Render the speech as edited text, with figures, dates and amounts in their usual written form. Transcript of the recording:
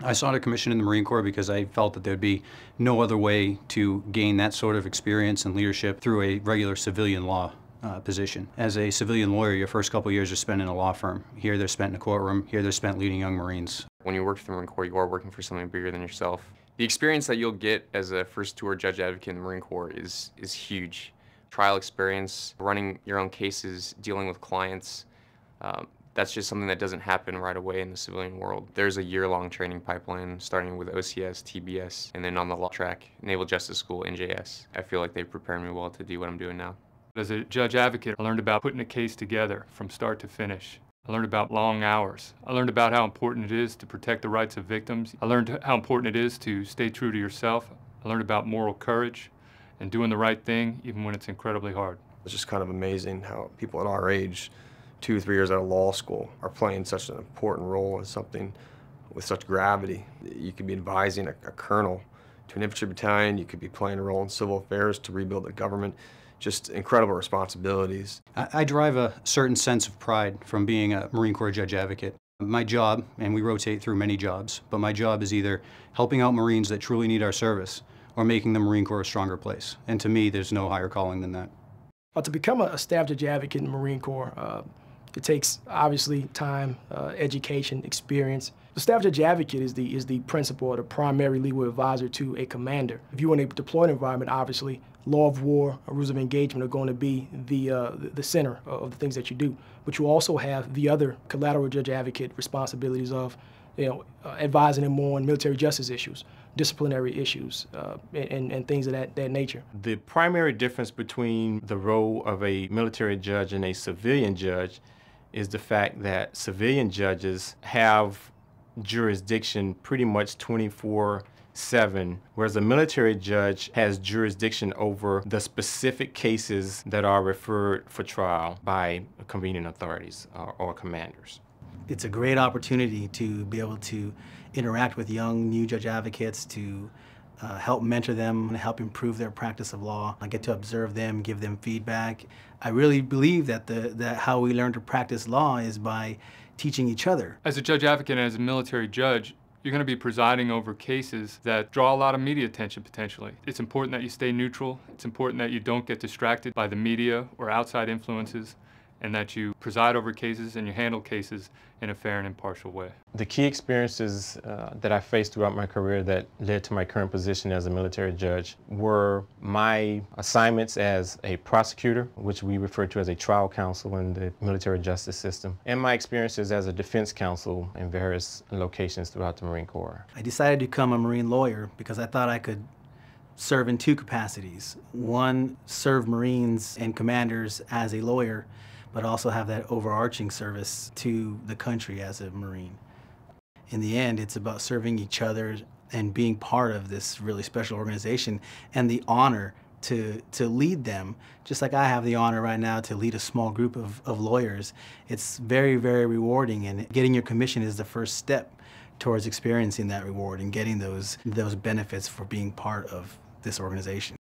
I sought a commission in the Marine Corps because I felt that there'd be no other way to gain that sort of experience and leadership through a regular civilian law position. As a civilian lawyer, your first couple of years are spent in a law firm. Here they're spent in a courtroom. Here they're spent leading young Marines. When you work for the Marine Corps, you are working for something bigger than yourself. The experience that you'll get as a first tour judge advocate in the Marine Corps is huge. Trial experience, running your own cases, dealing with clients, that's just something that doesn't happen right away in the civilian world. There's a year-long training pipeline starting with OCS, TBS, and then on the law track, Naval Justice School, NJS. I feel like they prepared me well to do what I'm doing now. As a judge advocate, I learned about putting a case together from start to finish. I learned about long hours. I learned about how important it is to protect the rights of victims. I learned how important it is to stay true to yourself. I learned about moral courage and doing the right thing even when it's incredibly hard. It's just kind of amazing how people at our age, 2 or 3 years out of law school, are playing such an important role in something with such gravity. You could be advising a colonel to an infantry battalion. You could be playing a role in civil affairs to rebuild the government. Just incredible responsibilities. I derive a certain sense of pride from being a Marine Corps judge advocate. My job, and we rotate through many jobs, but my job is either helping out Marines that truly need our service or making the Marine Corps a stronger place. And to me, there's no higher calling than that. To become a staff judge advocate in the Marine Corps, it takes, obviously, time, education, experience. The staff judge advocate is the principal or the primary legal advisor to a commander. If you want a deployed environment, obviously, law of war, rules of engagement are going to be the center of the things that you do. But you also have the other collateral judge advocate responsibilities of, advising them on military justice issues, disciplinary issues, and things of that nature. The primary difference between the role of a military judge and a civilian judge is the fact that civilian judges have jurisdiction pretty much 24/7, whereas a military judge has jurisdiction over the specific cases that are referred for trial by convening authorities or commanders. It's a great opportunity to be able to interact with young new judge advocates, to help mentor them and help improve their practice of law. I get to observe them, give them feedback. I really believe that how we learn to practice law is by teaching each other. As a judge advocate and as a military judge, you're going to be presiding over cases that draw a lot of media attention potentially. It's important that you stay neutral. It's important that you don't get distracted by the media or outside influences, and that you preside over cases and you handle cases in a fair and impartial way. The key experiences that I faced throughout my career that led to my current position as a military judge were my assignments as a prosecutor, which we refer to as a trial counsel in the military justice system, and my experiences as a defense counsel in various locations throughout the Marine Corps. I decided to become a Marine lawyer because I thought I could serve in two capacities. One, serve Marines and commanders as a lawyer, but also have that overarching service to the country as a Marine. In the end, it's about serving each other and being part of this really special organization and the honor to lead them, just like I have the honor right now to lead a small group of lawyers. It's very, very rewarding, and getting your commission is the first step towards experiencing that reward and getting those benefits for being part of this organization.